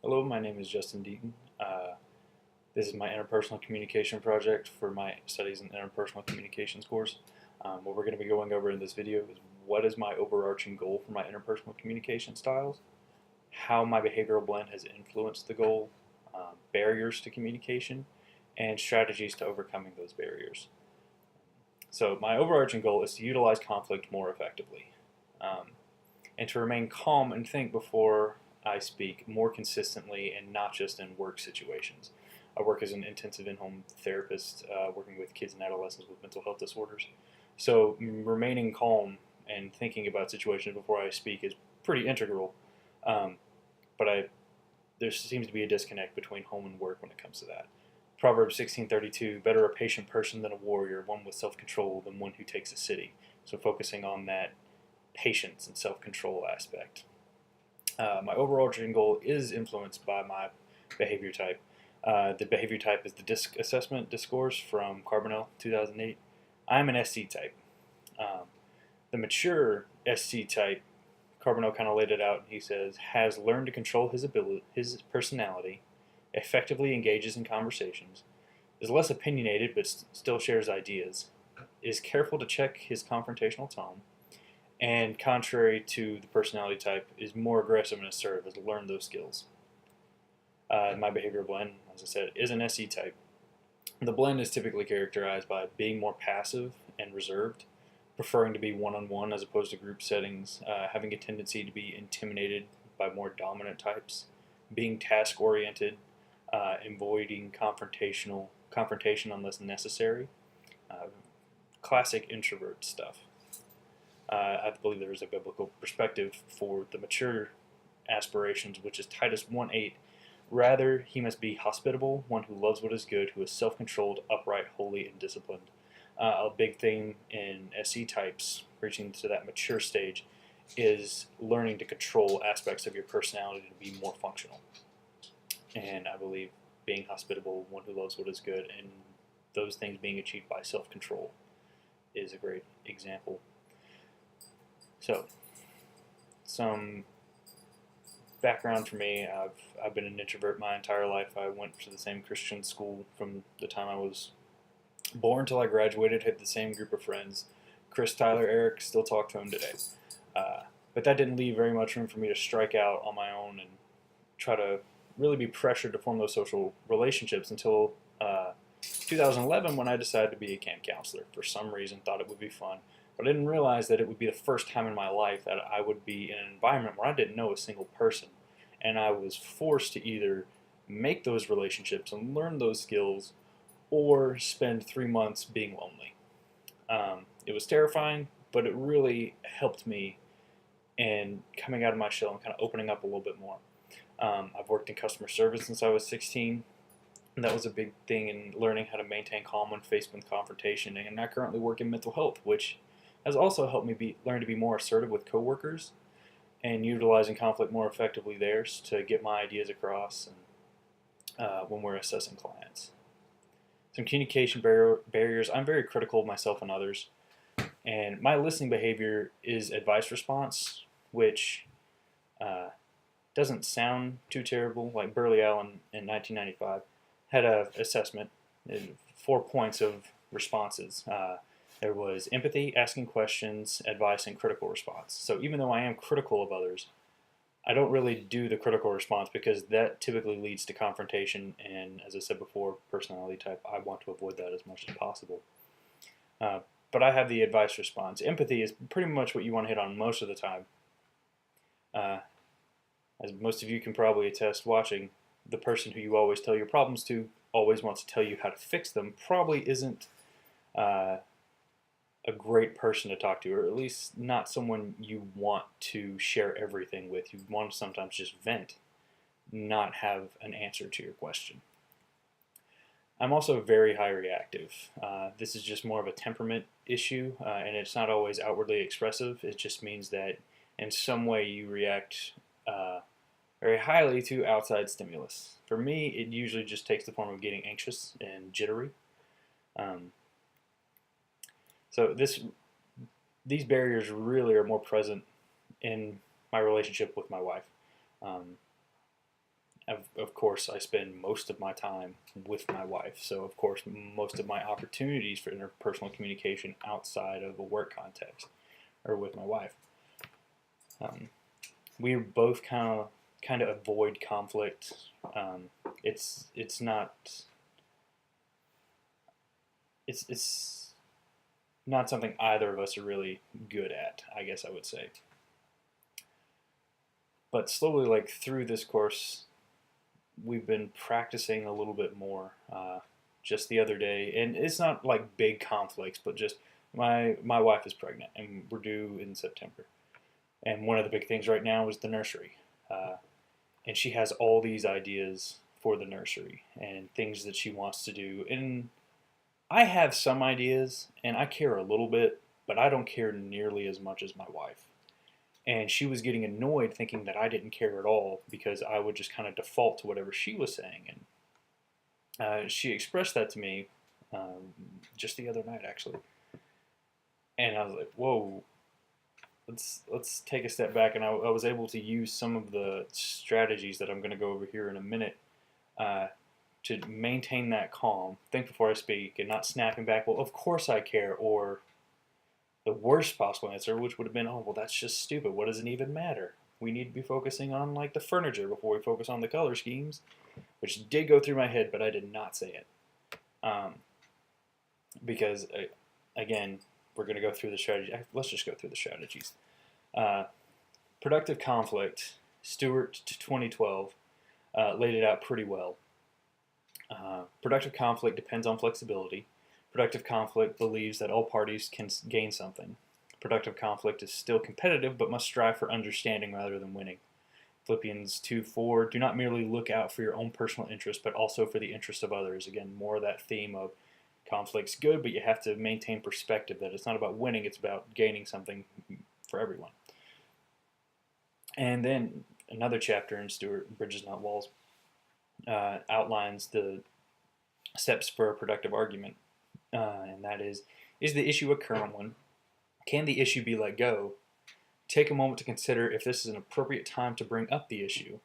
Hello, my name is Justin Deaton. This is my interpersonal communication project for my studies in interpersonal communications course. What we're going to be going over in this video is what is my overarching goal for my interpersonal communication styles, how my behavioral blend has influenced the goal, barriers to communication, and strategies to overcoming those barriers. So my overarching goal is to utilize conflict more effectively, and to remain calm and think before I speak more consistently and not just in work situations. I work as an intensive in-home therapist, working with kids and adolescents with mental health disorders. So remaining calm and thinking about situations before I speak is pretty integral. Um, but there seems to be a disconnect between home and work when it comes to that. Proverbs 16:32: "Better a patient person than a warrior, one with self-control than one who takes a city." So focusing on that patience and self-control aspect. My overarching goal is influenced by my behavior type. The behavior type is the DISC assessment discourse from Carbonell 2008. I'm an SC type. Um, the mature SC type, Carbonell kind of laid it out, and he says, has learned to control his personality, effectively engages in conversations, is less opinionated but still shares ideas, is careful to check his confrontational tone, and contrary to the personality type, is more aggressive and assertive, has learned those skills. My behavioral blend, as I said, is an SE type. The blend is typically characterized by being more passive and reserved, preferring to be one-on-one as opposed to group settings, having a tendency to be intimidated by more dominant types, being task-oriented, avoiding confrontation unless necessary, classic introvert stuff. I believe there is a biblical perspective for the mature aspirations, which is Titus 1:8. Rather, he must be hospitable, one who loves what is good, who is self-controlled, upright, holy, and disciplined. A big thing in SE types, reaching to that mature stage, is learning to control aspects of your personality to be more functional. And I believe being hospitable, one who loves what is good, and those things being achieved by self-control is a great example. So, some background for me. I've been an introvert my entire life. I went to the same Christian school from the time I was born till I graduated. Had the same group of friends. Chris, Tyler, Eric. Still talk to him today. But that didn't leave very much room for me to strike out on my own and try to really be pressured to form those social relationships until 2011, when I decided to be a camp counselor. For some reason, thought it would be fun. But I didn't realize that it would be the first time in my life that I would be in an environment where I didn't know a single person. And I was forced to either make those relationships and learn those skills or spend 3 months being lonely. It was terrifying, but it really helped me in coming out of my shell and kind of opening up a little bit more. I've worked in customer service since I was 16. And that was a big thing in learning how to maintain calm when faced with confrontation. And I currently work in mental health, which has also helped me learn to be more assertive with coworkers and utilizing conflict more effectively there to get my ideas across and, when we're assessing clients. Some communication barriers. I'm very critical of myself and others, and my listening behavior is advice response, which doesn't sound too terrible. Like Burley Allen in 1995 had an assessment, 4 points of responses. There was empathy, asking questions, advice, and critical response. So even though I am critical of others, I don't really do the critical response because that typically leads to confrontation. And as I said before, personality type, I want to avoid that as much as possible. But I have the advice response. Empathy is pretty much what you want to hit on most of the time. As most of you can probably attest watching, the person who you always tell your problems to always wants to tell you how to fix them probably isn't a great person to talk to, or at least not someone you want to share everything with. You want to sometimes just vent, not have an answer to your question. I'm also very high reactive. This is just more of a temperament issue, and it's not always outwardly expressive. It just means that in some way you react very highly to outside stimulus. For me, it usually just takes the form of getting anxious and jittery. So these barriers really are more present in my relationship with my wife. Of course, I spend most of my time with my wife, so of course, most of my opportunities for interpersonal communication outside of a work context are with my wife. Um, we both kind of avoid conflict. It's not it's not something either of us are really good at, I guess I would say. But slowly, like through this course, we've been practicing a little bit more. Just the other day, and it's not like big conflicts, but just my wife is pregnant, and we're due in September. And one of the big things right now is the nursery, and she has all these ideas for the nursery and things that she wants to do. And I have some ideas, and I care a little bit, but I don't care nearly as much as my wife. And she was getting annoyed thinking that I didn't care at all because I would just kind of default to whatever she was saying. And she expressed that to me just the other night, actually. And I was like, "Whoa, let's take a step back." And I was able to use some of the strategies that I'm going to go over here in a minute uh, to maintain that calm, think before I speak, and not snapping back. Well, of course I care, or the worst possible answer, which would have been, oh, well, that's just stupid. What does it even matter? We need to be focusing on like the furniture before we focus on the color schemes, which did go through my head, but I did not say it. Because, again, we're going to go through the strategy. Let's just go through the strategies. Productive conflict, Stewart 2012, laid it out pretty well. Productive conflict depends on flexibility. Productive conflict believes that all parties can gain something. Productive conflict is still competitive, but must strive for understanding rather than winning. Philippians 2:4, do not merely look out for your own personal interest, but also for the interest of others. Again, more of that theme of conflict's good, but you have to maintain perspective that it's not about winning, it's about gaining something for everyone. And then another chapter in Stewart, Bridges Not Walls, outlines the steps for a productive argument. And that is the issue a current one? Can the issue be let go? Take a moment to consider if this is an appropriate time to bring up the issue.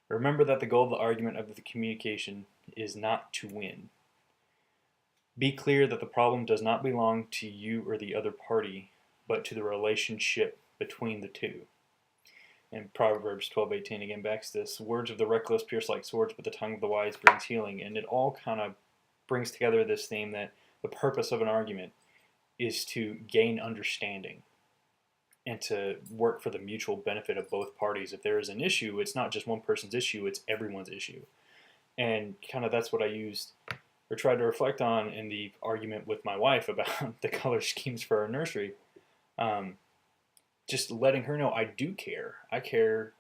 Remember that the goal of the argument of the communication is not to win. Be clear that the problem does not belong to you or the other party, but to the relationship between the two. And Proverbs 12:18 again backs this. Words of the reckless pierce like swords, but the tongue of the wise brings healing. And it all kind of brings together this theme that the purpose of an argument is to gain understanding and to work for the mutual benefit of both parties. If there is an issue, it's not just one person's issue, it's everyone's issue. And kind of that's what I used or tried to reflect on in the argument with my wife about the color schemes for our nursery. Just letting her know I do care. I care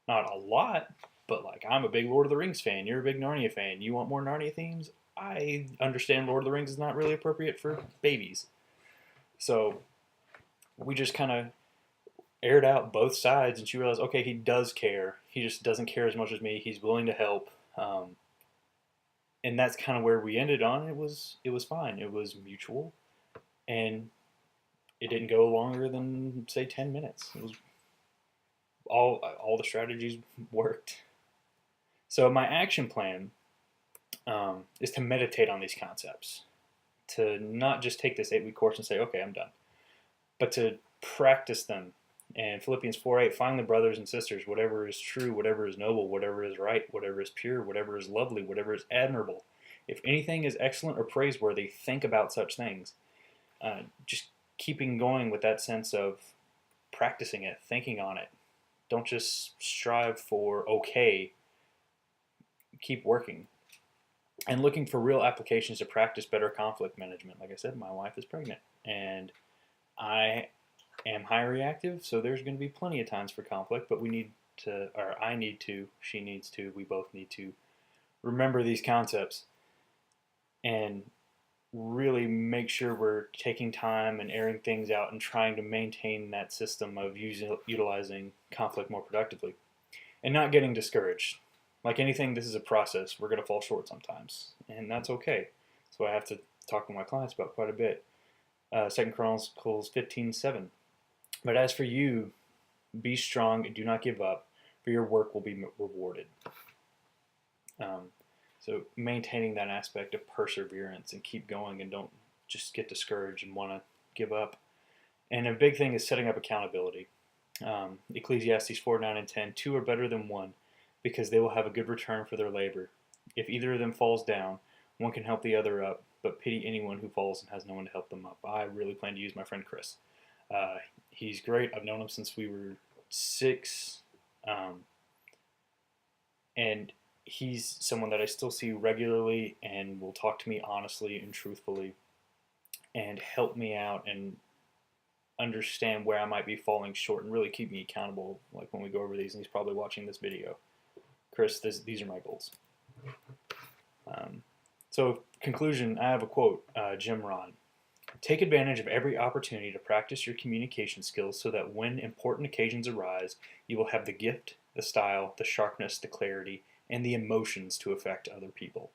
not a lot, but like I'm a big Lord of the Rings fan. You're a big Narnia fan. You want more Narnia themes? I understand Lord of the Rings is not really appropriate for babies. So we just kind of aired out both sides, and she realized, okay, he does care. He just doesn't care as much as me. He's willing to help, and that's kind of where we ended on. It was fine. It was mutual, and it didn't go longer than say 10 minutes. It was all the strategies worked. So my action plan is to meditate on these concepts, to not just take this 8-week course and say, okay, I'm done, but to practice them. And Philippians 4:8, finally, brothers and sisters, whatever is true, whatever is noble, whatever is right, whatever is pure, whatever is lovely, whatever is admirable, if anything is excellent or praiseworthy, think about such things. Just keeping going with that sense of practicing it, thinking on it. Don't just strive for okay. Keep working. And looking for real applications to practice better conflict management. Like I said, my wife is pregnant, and I am high reactive, so there's going to be plenty of times for conflict, but we need to, or I need to, she needs to, we both need to remember these concepts and really make sure we're taking time and airing things out and trying to maintain that system of utilizing conflict more productively and not getting discouraged. Like anything, this is a process. We're going to fall short sometimes, and that's okay. So I have to talk with my clients about quite a bit. 2 Chronicles 15:7. But as for you, be strong and do not give up, for your work will be rewarded. Um, so maintaining that aspect of perseverance and keep going and don't just get discouraged and want to give up. And a big thing is setting up accountability. Ecclesiastes 4, 9, and 10, two are better than one because they will have a good return for their labor. If either of them falls down, one can help the other up, but pity anyone who falls and has no one to help them up. I really plan to use my friend Chris. He's great. I've known him since we were 6, and he's someone that I still see regularly and will talk to me honestly and truthfully and help me out and understand where I might be falling short and really keep me accountable. Like when we go over these, and he's probably watching this video. Chris, these are my goals. So, conclusion, I have a quote, Jim Rohn. Take advantage of every opportunity to practice your communication skills so that when important occasions arise, you will have the gift, the style, the sharpness, the clarity, and the emotions to affect other people.